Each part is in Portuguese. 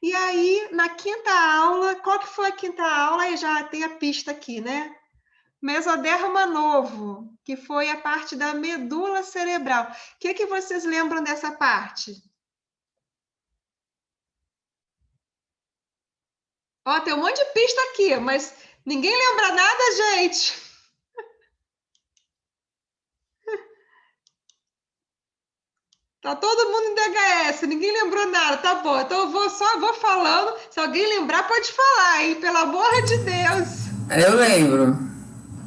E aí, na quinta aula, qual que foi a quinta aula? E já tem a pista aqui, né? Mesoderma novo, que foi a parte da medula cerebral. O que vocês lembram dessa parte? Ó, tem um monte de pista aqui, mas ninguém lembra nada, gente. Tá todo mundo em DHS, ninguém lembrou nada, tá bom. Então eu vou falando. Se alguém lembrar, pode falar, hein? Pelo amor de Deus. Eu lembro.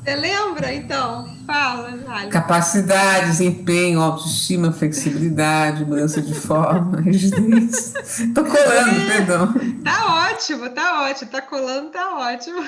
Você lembra? Então, fala, Lali. Capacidade, desempenho, autoestima, flexibilidade, mudança de forma, rigidez. Tô colando, É, perdão. tá ótimo, tá ótimo. Tá colando, tá ótimo.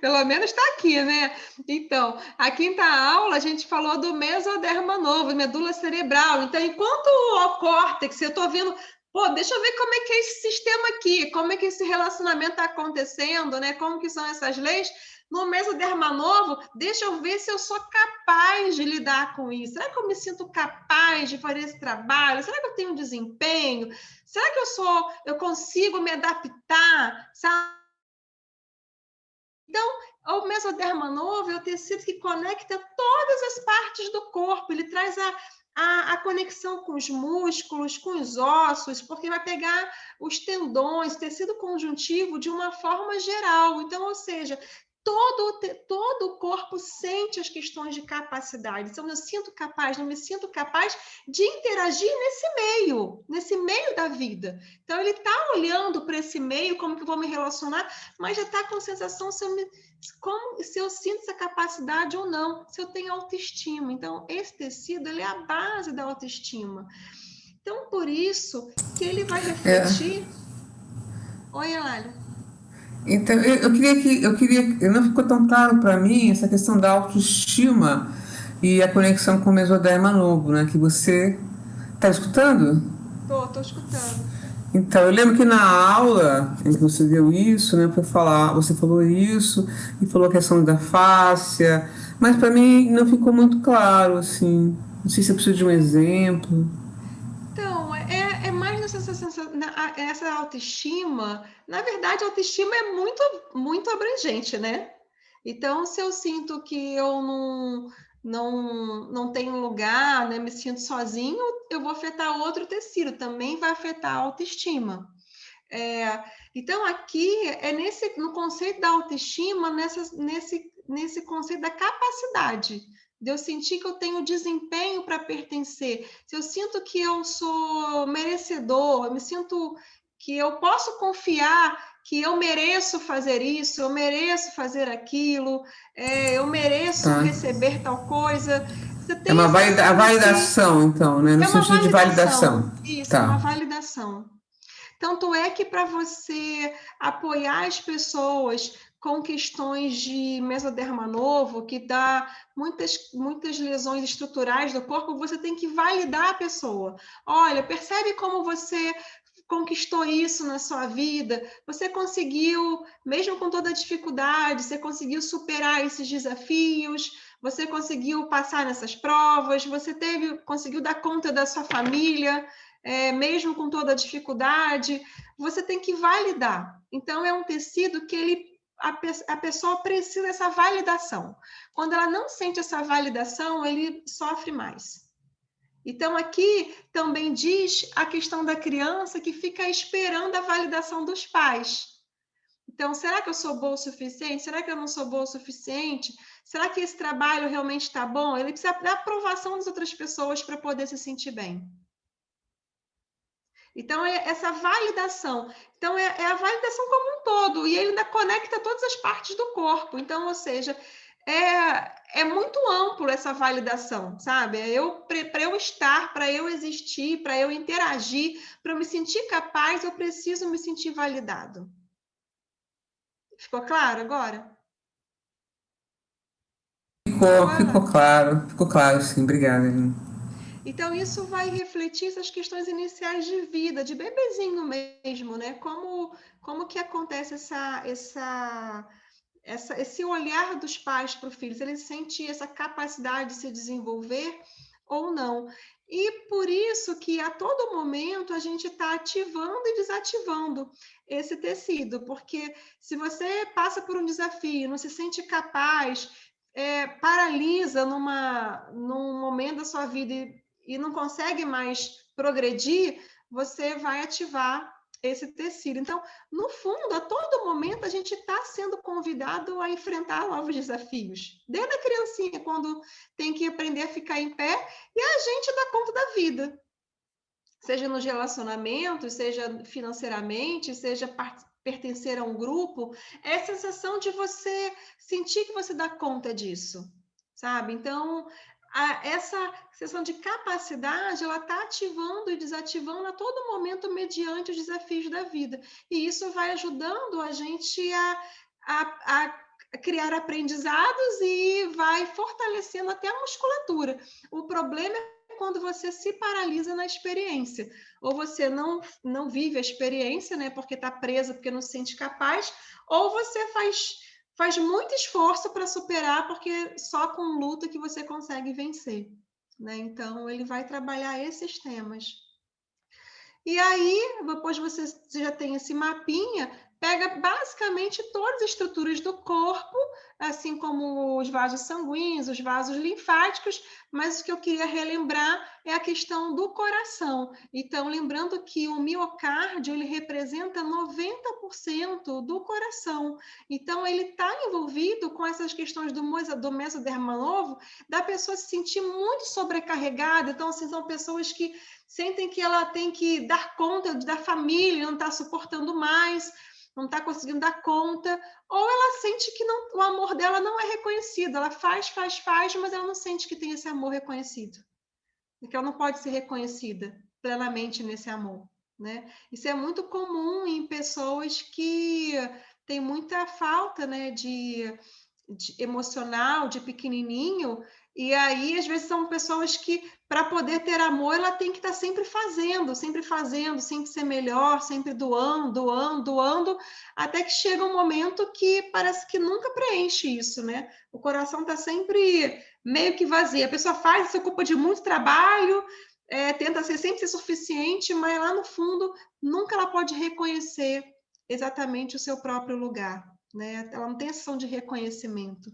Pelo menos está aqui, né? Então, a quinta aula a gente falou do mesoderma novo, medula cerebral. Então, enquanto o córtex, eu estou vendo, pô, deixa eu ver como é que é esse sistema aqui, como é que esse relacionamento está acontecendo, né? Como que são essas leis. No mesoderma novo, deixa eu ver se eu sou capaz de lidar com isso. Será que eu me sinto capaz de fazer esse trabalho? Será que eu tenho desempenho? Será que eu consigo me adaptar? Sabe? Então, o mesoderma novo é o tecido que conecta todas as partes do corpo. Ele traz a conexão com os músculos, com os ossos, porque vai pegar os tendões, tecido conjuntivo de uma forma geral. Então, ou seja, todo o corpo sente as questões de capacidade. Então, eu sinto capaz, não me sinto capaz de interagir nesse meio da vida. Então, ele está olhando para esse meio, como que eu vou me relacionar, mas já está com sensação se eu sinto essa capacidade ou não, se eu tenho autoestima. Então, esse tecido ele é a base da autoestima. Então, por isso que ele vai É, refletir. Oi, Elália. então, não ficou tão claro para mim essa questão da autoestima e a conexão com o mesoderma novo, né? Que você está escutando? Tô escutando. Então, eu lembro que na aula em que você deu isso, né, você falou isso e falou a questão da fáscia, mas para mim não ficou muito claro, assim. Não sei se eu preciso de um exemplo. Então, é mais essa autoestima. Na verdade, a autoestima é muito abrangente, né? Então, se eu sinto que eu não tenho lugar, né, me sinto sozinho, eu vou afetar outro tecido, também vai afetar a autoestima. É, então, aqui é no conceito da autoestima, nesse conceito da capacidade, de eu sentir que eu tenho desempenho para pertencer. Se eu sinto que eu sou merecedor, eu me sinto que eu posso confiar que eu mereço fazer isso, eu mereço fazer aquilo, eu mereço Tá? receber tal coisa. Você É tem essa a sensação, validação, então, né? No é uma sentido de validação. validação, isso, é uma Tá. validação. Tanto é que para você apoiar as pessoas com questões de mesoderma novo, que dá muitas lesões estruturais do corpo, você tem que validar a pessoa. Olha, percebe como você conquistou isso na sua vida? Você conseguiu, mesmo com toda a dificuldade, você conseguiu superar esses desafios? Você conseguiu passar nessas provas? Conseguiu dar conta da sua família? Mesmo com toda a dificuldade, você tem que validar. Então, é um tecido que a pessoa precisa dessa validação. Quando ela não sente essa validação, ele sofre mais. Então, aqui também diz a questão da criança que fica esperando a validação dos pais. Então, será que eu sou boa o suficiente? Será que eu não sou boa o suficiente? Será que esse trabalho realmente está bom? Ele precisa da aprovação das outras pessoas para poder se sentir bem. Então, é essa validação. Então, é a validação como um todo. E ele ainda conecta todas as partes do corpo. Então, ou seja, é muito amplo essa validação, sabe? Para eu estar, para eu existir, para eu interagir, para eu me sentir capaz, eu preciso me sentir validado. Ficou claro agora? Oi, Ana. Ficou claro, sim. Obrigada, Aline. Então, isso vai refletir essas questões iniciais de vida, de bebezinho mesmo, né? Como que acontece esse olhar dos pais para o filho, se ele sente essa capacidade de se desenvolver ou não. E por isso que a todo momento a gente está ativando e desativando esse tecido, porque se você passa por um desafio, não se sente capaz, paralisa num momento da sua vida e não consegue mais progredir, você vai ativar esse tecido. Então, no fundo, a todo momento a gente está sendo convidado a enfrentar novos desafios. Desde a criancinha, quando tem que aprender a ficar em pé, e a gente dá conta da vida. Seja nos relacionamentos, seja financeiramente, seja pertencer a um grupo, é a sensação de você sentir que você dá conta disso, sabe? Então, essa sensação de capacidade, ela está ativando e desativando a todo momento mediante os desafios da vida. E isso vai ajudando a gente a criar aprendizados e vai fortalecendo até a musculatura. O problema é quando você se paralisa na experiência. Ou você não vive a experiência, né, porque está presa, porque não se sente capaz, ou você faz muito esforço para superar, porque só com luta que você consegue vencer. Né? Então, ele vai trabalhar esses temas. E aí, depois você já tem esse mapinha, pega basicamente todas as estruturas do corpo, assim como os vasos sanguíneos, os vasos linfáticos, mas o que eu queria relembrar é a questão do coração. Então, lembrando que o miocárdio, ele representa 90% do coração. Então, ele está envolvido com essas questões do mesoderma novo, da pessoa se sentir muito sobrecarregada. Então, assim, são pessoas que sentem que ela tem que dar conta da família, não está suportando mais, não está conseguindo dar conta, ou ela sente que o amor dela não é reconhecido, ela faz, mas ela não sente que tem esse amor reconhecido, que ela não pode ser reconhecida plenamente nesse amor, né? Isso é muito comum em pessoas que têm muita falta, né, de emocional, de pequenininho, e aí às vezes são pessoas que para poder ter amor ela tem que estar sempre fazendo, sempre ser melhor, sempre doando, até que chega um momento que parece que nunca preenche isso, né? O coração está sempre meio que vazio, a pessoa faz, se ocupa de muito trabalho, tenta sempre ser suficiente, mas lá no fundo nunca ela pode reconhecer exatamente o seu próprio lugar. Né? Ela não tem ação de reconhecimento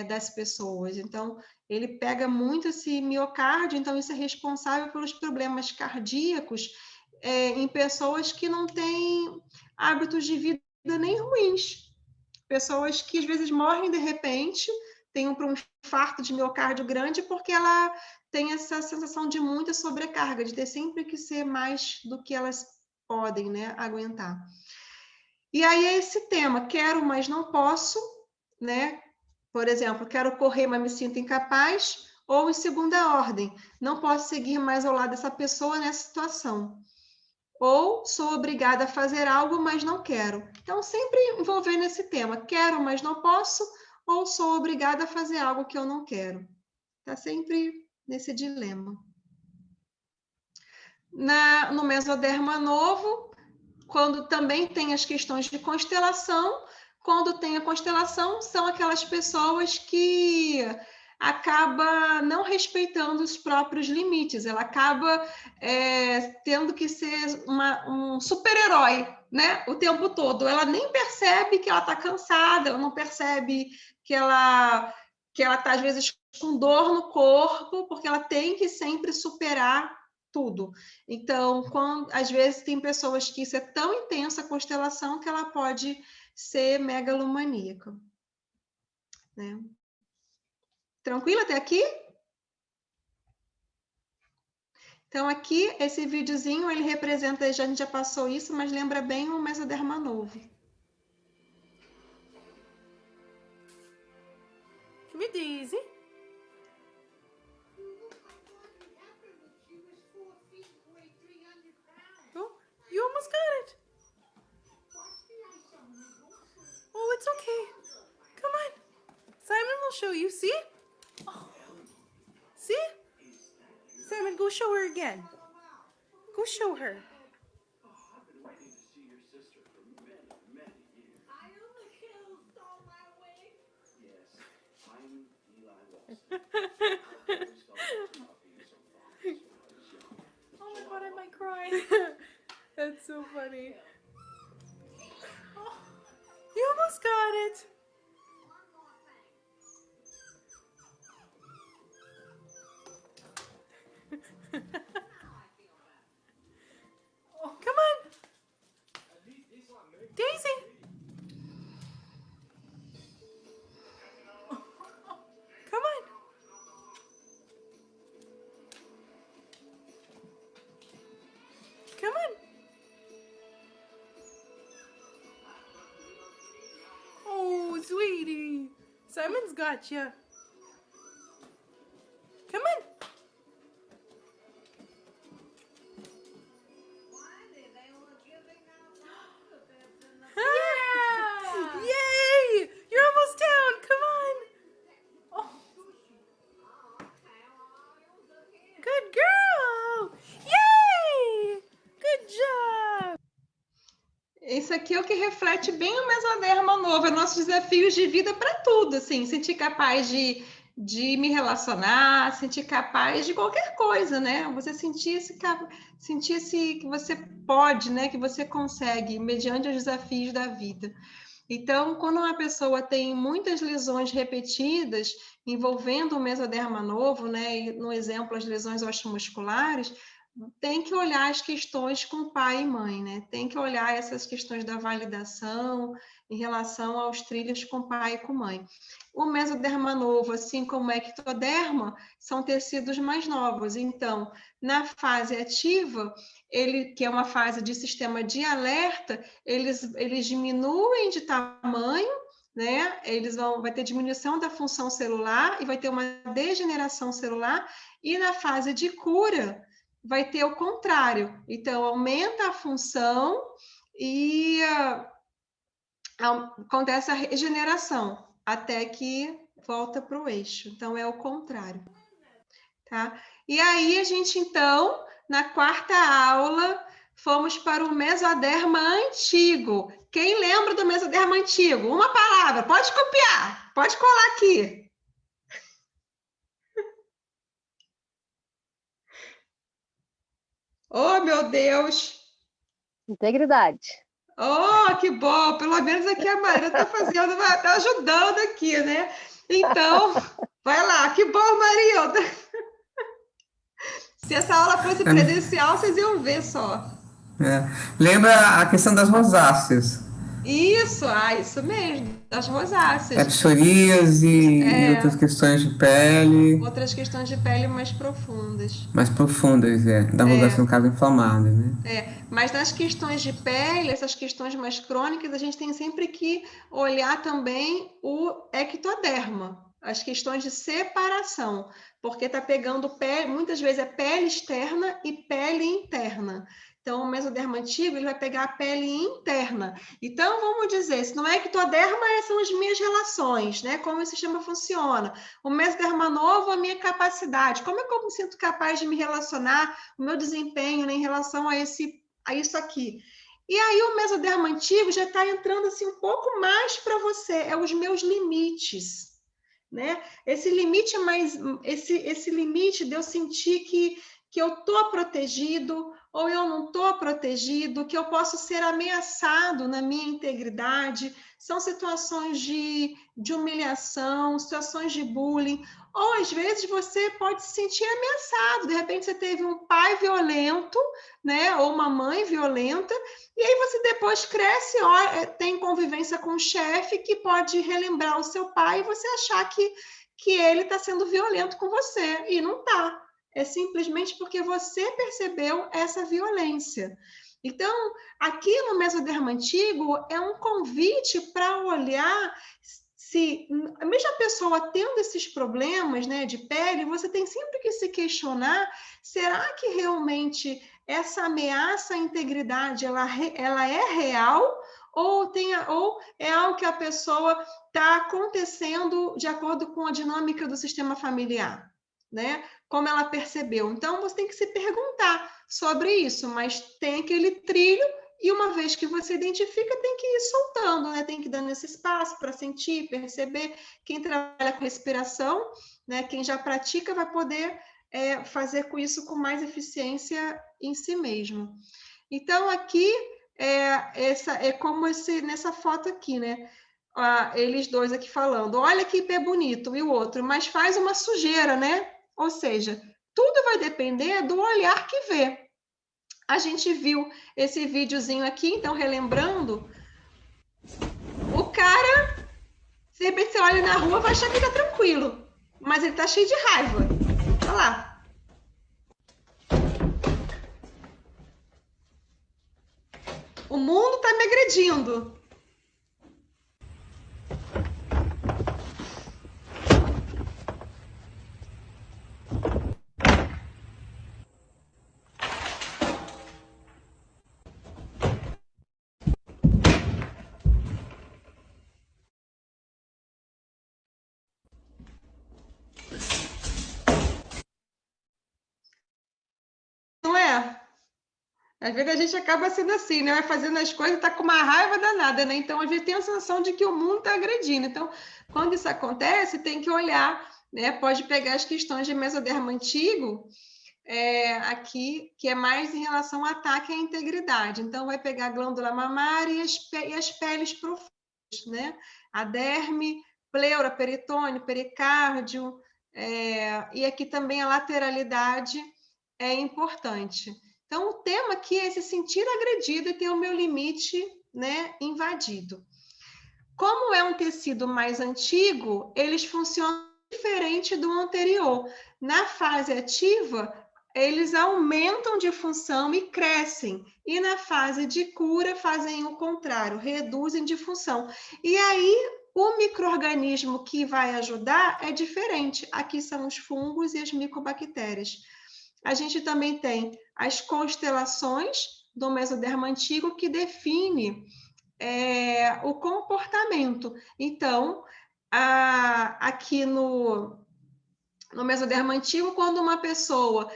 das pessoas. Então, ele pega muito esse miocárdio, então isso é responsável pelos problemas cardíacos em pessoas que não têm hábitos de vida nem ruins. Pessoas que às vezes morrem de repente, têm um infarto de miocárdio grande porque ela tem essa sensação de muita sobrecarga, de ter sempre que ser mais do que elas podem, né, aguentar. E aí é esse tema, quero, mas não posso, né? Por exemplo, quero correr, mas me sinto incapaz. Ou em segunda ordem, não posso seguir mais ao lado dessa pessoa nessa situação. Ou sou obrigada a fazer algo, mas não quero. Então, sempre envolvendo esse tema, quero, mas não posso, ou sou obrigada a fazer algo que eu não quero. Está sempre nesse dilema. No mesoderma novo, quando também tem as questões de constelação, quando tem a constelação, são aquelas pessoas que acaba não respeitando os próprios limites, ela acaba tendo que ser um super-herói, né? O tempo todo. Ela nem percebe que ela está cansada, ela não percebe que ela está, às vezes, com dor no corpo, porque ela tem que sempre superar tudo. Então, às vezes tem pessoas que isso é tão intensa a constelação que ela pode ser megalomaníaca. Né? Tranquilo até aqui? Então, aqui, esse videozinho, ele representa, a gente já passou isso, mas lembra bem o mesoderma novo. Come here, Daisy. Oh, you almost got it. Oh, it's okay. Come on. Simon will show you. See? Oh. See? Simon, go show her again. Go show her. That's so funny. You almost got it. Come on. Daisy. Come on. Come on. Oh, sweetie. Simon's got you. Come on. Yay! You're almost down. Come on. Oh. Good girl. Yay! Good job. Isso aqui é o que reflete bem o mesoderma novo, é nossos desafios de vida para tudo, assim, sentir capaz de me relacionar, sentir capaz de qualquer coisa, né? Você sentir que você pode, né? Que você consegue, mediante os desafios da vida. Então, quando uma pessoa tem muitas lesões repetidas envolvendo o mesoderma novo, né? E no exemplo, as lesões osteomusculares, tem que olhar as questões com pai e mãe, né? Tem que olhar essas questões da validação em relação aos trilhos com pai e com mãe. O mesoderma novo, assim como o ectoderma, são tecidos mais novos. Então, na fase ativa, que é uma fase de sistema de alerta, eles diminuem de tamanho, né? Vai ter diminuição da função celular e vai ter uma degeneração celular. E na fase de cura, vai ter o contrário. Então, aumenta a função e acontece a regeneração, até que volta para o eixo. Então, é o contrário. Tá? E aí, a gente, então, na quarta aula, fomos para o mesoderma antigo. Quem lembra do mesoderma antigo? Uma palavra, pode copiar, pode colar aqui. Oh, meu Deus! Integridade. Oh, que bom! Pelo menos aqui a Maria está fazendo, está ajudando aqui, né? Então, vai lá. Que bom, Marilda! Se essa aula fosse presencial, vocês iam ver só. Lembra a questão das rosáceas? Isso mesmo, das rosáceas. A psoríase e outras questões de pele. Outras questões de pele mais profundas. Mais profundas, da rosácea, no caso, inflamada, né? Mas nas questões de pele, essas questões mais crônicas, a gente tem sempre que olhar também o ectoderma, as questões de separação, porque está pegando pele, muitas vezes é pele externa e pele interna. Então, o mesoderma antigo, ele vai pegar a pele interna. Então, vamos dizer, se no ectoderma, essas são as minhas relações, né? Como o sistema funciona. O mesoderma novo, a minha capacidade. Como é que eu me sinto capaz de me relacionar, o meu desempenho, né, em relação a isso aqui. E aí, o mesoderma antigo já está entrando assim, um pouco mais para você, os meus limites. Né? Esse limite de eu sentir que eu estou protegido ou eu não estou protegido, que eu posso ser ameaçado na minha integridade, são situações de humilhação, situações de bullying, ou às vezes você pode se sentir ameaçado, de repente você teve um pai violento, né, ou uma mãe violenta, e aí você depois cresce, tem convivência com um chefe que pode relembrar o seu pai e você achar que ele está sendo violento com você, e não está. É simplesmente porque você percebeu essa violência. Então, aqui no mesoderma antigo, é um convite para olhar se, mesmo a pessoa tendo esses problemas, né, de pele, você tem sempre que se questionar, será que realmente essa ameaça à integridade, ela é real? Ou é algo que a pessoa está acontecendo de acordo com a dinâmica do sistema familiar, né? Como ela percebeu. Então, você tem que se perguntar sobre isso, mas tem aquele trilho, e uma vez que você identifica, tem que ir soltando, né? Tem que ir dando esse espaço para sentir, perceber. Quem trabalha com respiração, né? Quem já pratica vai poder fazer com isso com mais eficiência em si mesmo. Então, aqui, como nessa foto aqui, né? Eles dois aqui falando, olha que pé bonito, e o outro, mas faz uma sujeira, né? Ou seja, tudo vai depender do olhar que vê. A gente viu esse videozinho aqui, então, relembrando, o cara, de repente você olha na rua, vai achar que tá tranquilo, mas ele tá cheio de raiva. Olha lá. O mundo tá me agredindo. Não é? Às vezes a gente acaba sendo assim, né? Vai fazendo as coisas e tá com uma raiva danada, né? Então a gente tem a sensação de que o mundo está agredindo. Então, quando isso acontece, tem que olhar, né? Pode pegar as questões de mesodermo antigo, aqui, que é mais em relação ao ataque à integridade. Então, vai pegar a glândula mamária e as peles profundas, né? A derme, pleura, peritônio, pericárdio, e aqui também a lateralidade é importante. Então, o tema aqui é se sentir agredido e ter o meu limite, né, invadido. Como é um tecido mais antigo, eles funcionam diferente do anterior. Na fase ativa, eles aumentam de função e crescem. E na fase de cura, fazem o contrário, reduzem de função. E aí, o micro-organismo que vai ajudar é diferente. Aqui são os fungos e as micobactérias. A gente também tem as constelações do mesodermo antigo que define o comportamento. Então, aqui no mesodermo antigo, quando uma pessoa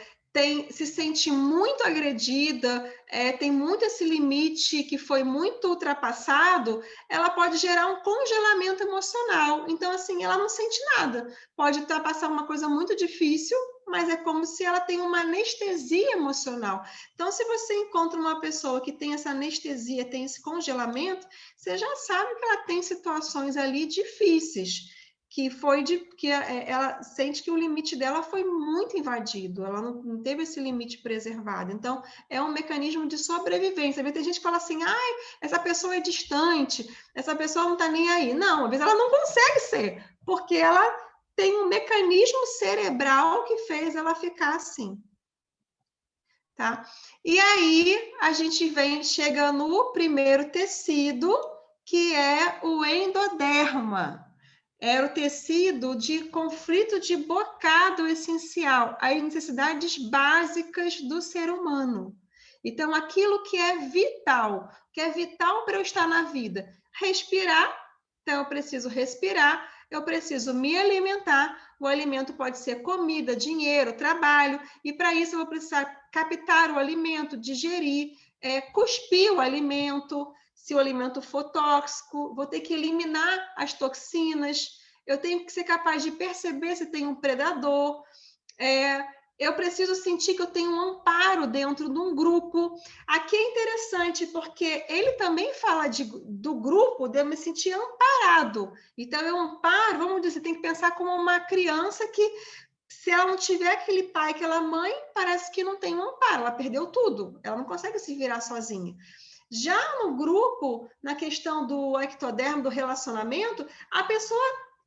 se sente muito agredida, tem muito esse limite que foi muito ultrapassado, ela pode gerar um congelamento emocional. Então, assim, ela não sente nada. Pode passar uma coisa muito difícil, mas é como se ela tem uma anestesia emocional. Então, se você encontra uma pessoa que tem essa anestesia, tem esse congelamento, você já sabe que ela tem situações ali difíceis, que ela sente que o limite dela foi muito invadido, ela não teve esse limite preservado. Então, é um mecanismo de sobrevivência. Às vezes tem gente que fala assim, essa pessoa é distante, essa pessoa não está nem aí. Não, às vezes ela não consegue ser, porque ela tem um mecanismo cerebral que fez ela ficar assim. Tá? E aí, a gente chega no primeiro tecido, que é o endoderma. Era o tecido de conflito de bocado essencial, as necessidades básicas do ser humano. Então, aquilo que é vital para eu estar na vida, respirar. Então, eu preciso respirar, eu preciso me alimentar. O alimento pode ser comida, dinheiro, trabalho, e para isso eu vou precisar captar o alimento, digerir, cuspir o alimento. Se o alimento for tóxico, vou ter que eliminar as toxinas, eu tenho que ser capaz de perceber se tem um predador, eu preciso sentir que eu tenho um amparo dentro de um grupo. Aqui é interessante, porque ele também fala do grupo, de eu me sentir amparado. Então, eu amparo, vamos dizer, você tem que pensar como uma criança que, se ela não tiver aquele pai, aquela mãe, parece que não tem um amparo, ela perdeu tudo, ela não consegue se virar sozinha. Já no grupo, na questão do ectodermo, do relacionamento, a pessoa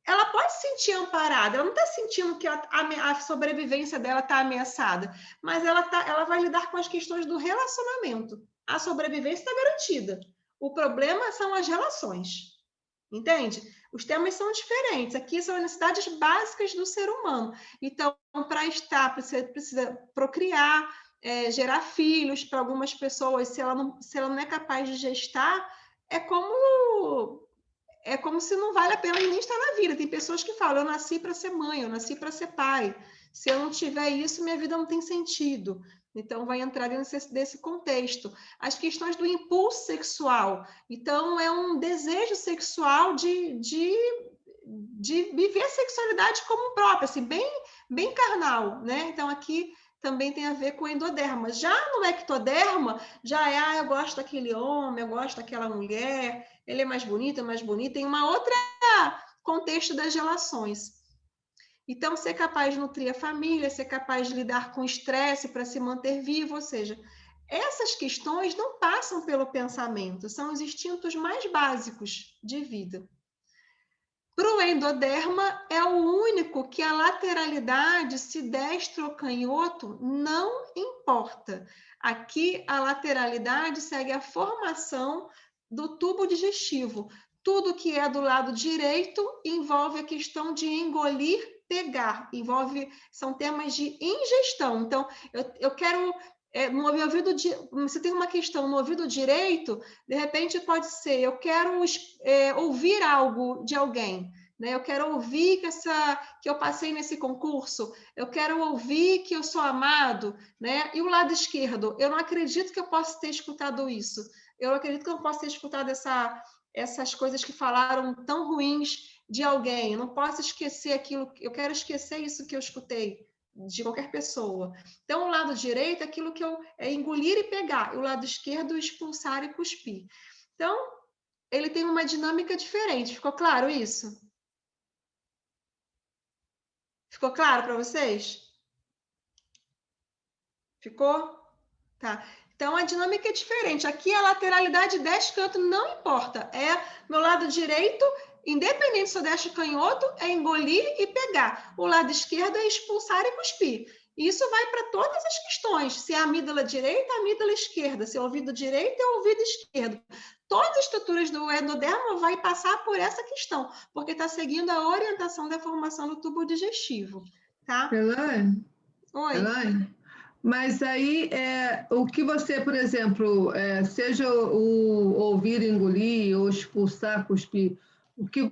ela pode se sentir amparada, ela não está sentindo que a sobrevivência dela está ameaçada, mas ela vai lidar com as questões do relacionamento. A sobrevivência está garantida. O problema são as relações. Entende? Os temas são diferentes. Aqui são as necessidades básicas do ser humano. Então, para estar, você precisa procriar, gerar filhos. Para algumas pessoas, se ela não é capaz de gestar, é como se não vale a pena nem estar na vida. Tem pessoas que falam, eu nasci para ser mãe, eu nasci para ser pai. Se eu não tiver isso, minha vida não tem sentido. Então, vai entrar dentro desse contexto. As questões do impulso sexual. Então, é um desejo sexual de de viver a sexualidade como própria, assim, bem carnal, né? Então, aqui também tem a ver com o endoderma. Já no ectoderma, já é, eu gosto daquele homem, eu gosto daquela mulher, ele é mais bonito, tem uma outra contexto das relações. Então, ser capaz de nutrir a família, ser capaz de lidar com estresse para se manter vivo, ou seja, essas questões não passam pelo pensamento, são os instintos mais básicos de vida. Para o endoderma, é o único que a lateralidade, se destro ou canhoto, não importa. Aqui, a lateralidade segue a formação do tubo digestivo. Tudo que é do lado direito envolve a questão de engolir, pegar. São temas de ingestão. Então, eu quero... no ouvido, você tem uma questão no ouvido direito, de repente pode ser, eu quero ouvir algo de alguém, né? Eu quero ouvir que eu passei nesse concurso, eu quero ouvir que eu sou amado, né? E o lado esquerdo, eu não acredito que eu possa ter escutado isso, eu acredito que eu possa ter escutado essas coisas que falaram tão ruins de alguém, eu não posso esquecer aquilo, eu quero esquecer isso que eu escutei de qualquer pessoa. Então, o lado direito é aquilo que é engolir e pegar, e o lado esquerdo, expulsar e cuspir. Então, ele tem uma dinâmica diferente. Ficou claro isso? Ficou claro para vocês? Ficou? Tá. Então, a dinâmica é diferente. Aqui, a lateralidade deste canto não importa. É meu lado direito, independente se eu deste canhoto, é engolir e pegar. O lado esquerdo é expulsar e cuspir. Isso vai para todas as questões. Se é a amígdala direita, a amígdala esquerda. Se é o ouvido direito, é o ouvido esquerdo. Todas as estruturas do endoderma vai passar por essa questão, porque está seguindo a orientação da formação do tubo digestivo. Tá? Elaine? Oi. Elaine? Mas aí, o que você, por exemplo, seja o ouvir, engolir, ou expulsar, cuspir,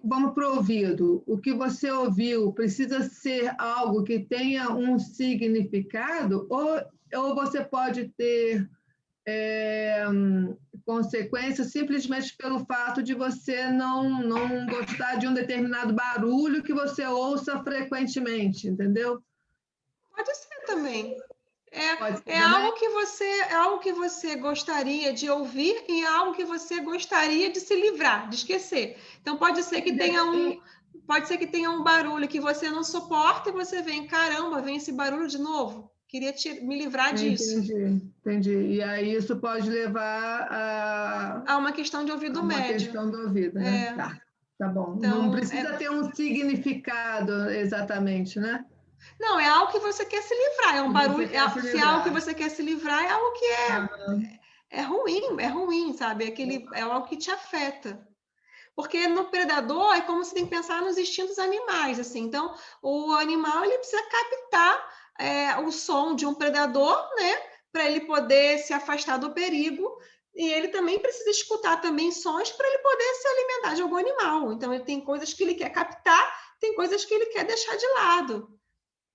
vamos para o ouvido, o que você ouviu precisa ser algo que tenha um significado, ou você pode ter consequências simplesmente pelo fato de você não gostar de um determinado barulho que você ouça frequentemente, entendeu? Pode ser também. É algo que você gostaria de ouvir e é algo que você gostaria de se livrar, de esquecer. Então pode ser que tenha um barulho que você não suporta e você vem, caramba, vem esse barulho de novo. Queria me livrar disso. Entendi. E aí isso pode levar a uma questão de ouvido médio. Uma questão do ouvido, né? Tá bom. Então, não precisa ter um significado exatamente, né? Não, é algo que você quer se livrar, é um barulho. Se é algo que você quer se livrar, é algo que é ruim, sabe? É algo que te afeta. Porque no predador é como se tem que pensar nos instintos animais, assim. Então, o animal ele precisa captar o som de um predador, né? Para ele poder se afastar do perigo. E ele também precisa escutar também sons para ele poder se alimentar de algum animal. Então, ele tem coisas que ele quer captar, tem coisas que ele quer deixar de lado.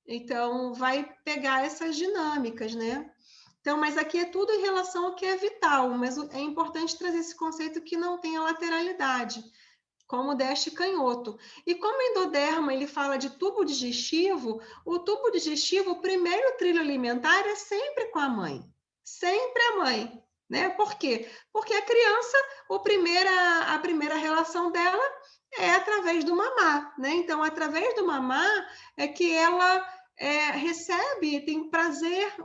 Então, vai pegar essas dinâmicas, né? Então, mas aqui é tudo em relação ao que é vital, mas é importante trazer esse conceito que não tem a lateralidade, como deste canhoto. E como o endoderma, ele fala de tubo digestivo, o tubo digestivo, o primeiro trilho alimentar é sempre com a mãe. Sempre a mãe, né? Por quê? Porque a criança, a primeira relação dela é através do mamar, né? Então, através do mamar é que ela tem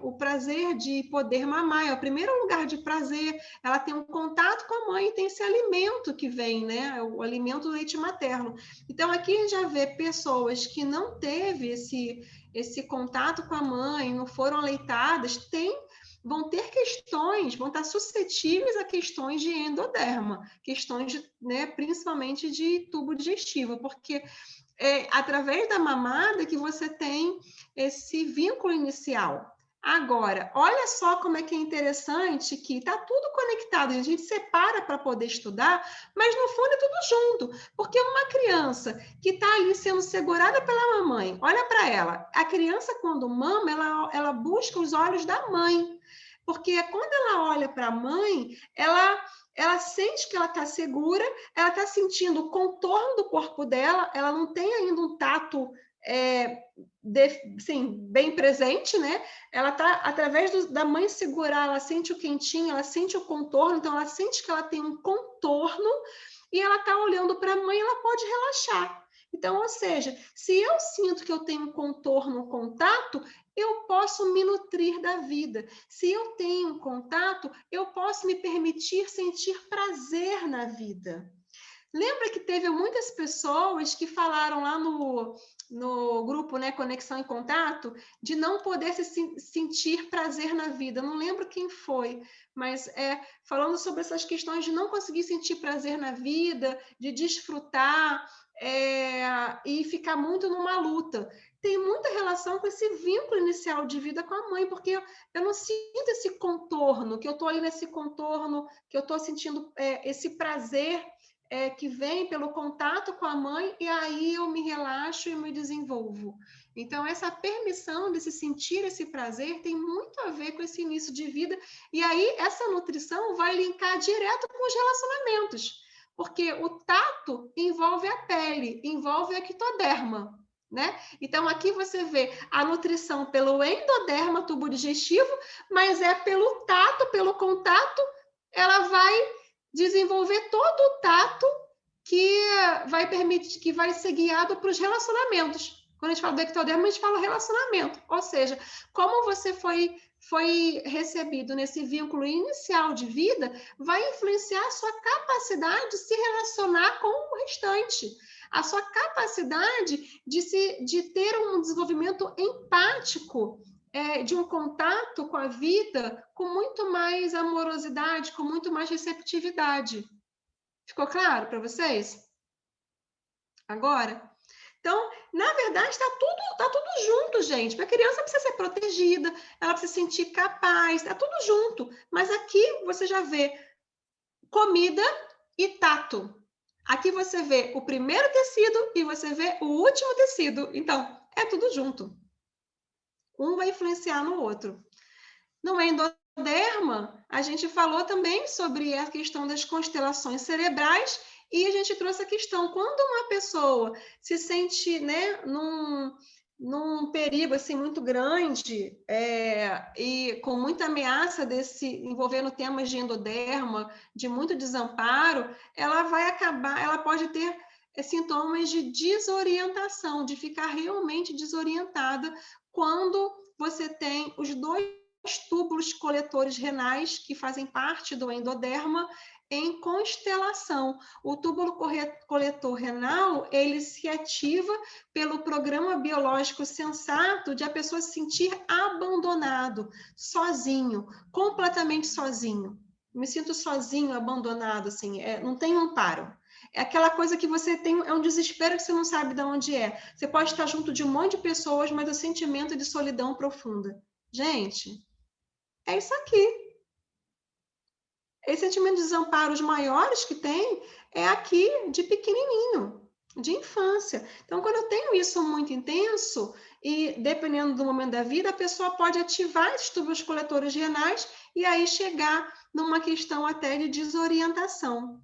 o prazer de poder mamar, é o primeiro lugar de prazer, ela tem um contato com a mãe, tem esse alimento que vem, né? O alimento do leite materno. Então, aqui a gente já vê pessoas que não teve esse contato com a mãe, não foram aleitadas, vão ter questões, vão estar suscetíveis a questões de endoderma, questões, né, principalmente de tubo digestivo, porque através da mamada que você tem esse vínculo inicial. Agora, olha só como é que é interessante que está tudo conectado, a gente separa para poder estudar, mas no fundo é tudo junto, porque uma criança que está ali sendo segurada pela mamãe, olha para ela, a criança quando mama, ela busca os olhos da mãe, porque quando ela olha para a mãe, ela sente que ela está segura, ela está sentindo o contorno do corpo dela, ela não tem ainda um tato sim, bem presente, né? Ela está, através da mãe segurar, ela sente o quentinho, ela sente o contorno, então ela sente que ela tem um contorno e ela está olhando para a mãe, ela pode relaxar. Então, ou seja, se eu sinto que eu tenho um contorno, um contato, eu posso me nutrir da vida. Se eu tenho contato, eu posso me permitir sentir prazer na vida. Lembra que teve muitas pessoas que falaram lá no grupo, né, Conexão em Contato, de não poder sentir prazer na vida. Não lembro quem foi, mas falando sobre essas questões de não conseguir sentir prazer na vida, de desfrutar e ficar muito numa luta. Tem muita relação com esse vínculo inicial de vida com a mãe, porque eu não sinto esse contorno, que eu estou ali nesse contorno, que eu estou sentindo esse prazer que vem pelo contato com a mãe, e aí eu me relaxo e me desenvolvo. Então, essa permissão de se sentir esse prazer tem muito a ver com esse início de vida, e aí essa nutrição vai linkar direto com os relacionamentos, porque o tato envolve a pele, envolve a ectoderma, né? Então, aqui você vê a nutrição pelo endoderma, tubo digestivo, mas pelo tato, pelo contato, ela vai desenvolver todo o tato que vai permitir, que vai ser guiado para os relacionamentos. Quando a gente fala do ectoderma, a gente fala relacionamento. Ou seja, como você foi recebido nesse vínculo inicial de vida, vai influenciar a sua capacidade de se relacionar com o restante. A sua capacidade de ter um desenvolvimento empático, de um contato com a vida com muito mais amorosidade, com muito mais receptividade. Ficou claro para vocês? Agora? Então, na verdade, está tudo junto, gente. Para a criança precisa ser protegida, ela precisa se sentir capaz, está tudo junto. Mas aqui você já vê comida e tato. Aqui você vê o primeiro tecido e você vê o último tecido. Então, é tudo junto. Um vai influenciar no outro. No endoderma, a gente falou também sobre a questão das constelações cerebrais e a gente trouxe a questão, quando uma pessoa se sente, né, num perigo assim, muito grande e com muita ameaça envolvendo temas de endoderma, de muito desamparo, ela pode ter sintomas de desorientação, de ficar realmente desorientada quando você tem os dois túbulos coletores renais que fazem parte do endoderma em constelação. O túbulo coletor renal, ele se ativa pelo programa biológico sensato de a pessoa se sentir abandonado, sozinho, completamente sozinho. Me sinto sozinho, abandonado, assim, não tem amparo. É aquela coisa que você tem, é um desespero que você não sabe de onde é. Você pode estar junto de um monte de pessoas, mas o sentimento de solidão profunda. Gente, é isso aqui. Esse sentimento de desamparo, os maiores que tem, é aqui de pequenininho, de infância. Então, quando eu tenho isso muito intenso, e dependendo do momento da vida, a pessoa pode ativar esses túbulos coletores renais e aí chegar numa questão até de desorientação.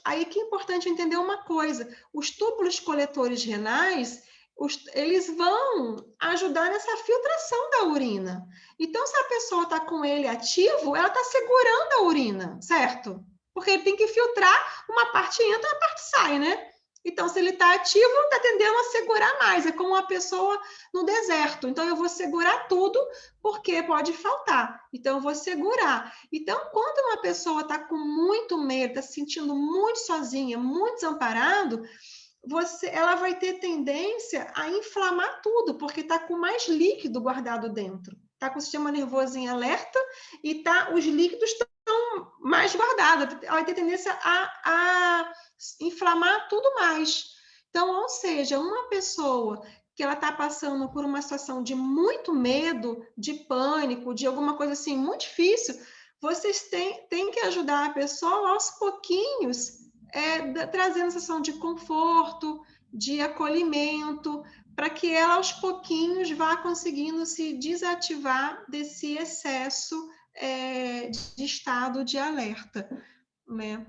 Aí que é importante entender uma coisa, os túbulos coletores renais, eles vão ajudar nessa filtração da urina. Então, se a pessoa está com ele ativo, ela está segurando a urina, certo? Porque ele tem que filtrar, uma parte entra, uma parte sai, né? Então, se ele está ativo, está tendendo a segurar mais. É como uma pessoa no deserto. Então, eu vou segurar tudo, porque pode faltar. Então, eu vou segurar. Então, quando uma pessoa está com muito medo, está se sentindo muito sozinha, muito desamparado, ela vai ter tendência a inflamar tudo, porque está com mais líquido guardado dentro. Está com o sistema nervoso em alerta e os líquidos estão mais guardados. Ela vai ter tendência a inflamar tudo mais. Então, ou seja, uma pessoa que ela está passando por uma situação de muito medo, de pânico, de alguma coisa assim muito difícil, vocês têm que ajudar a pessoa aos pouquinhos, trazendo sensação de conforto, de acolhimento, para que ela aos pouquinhos vá conseguindo se desativar desse excesso de estado de alerta, né?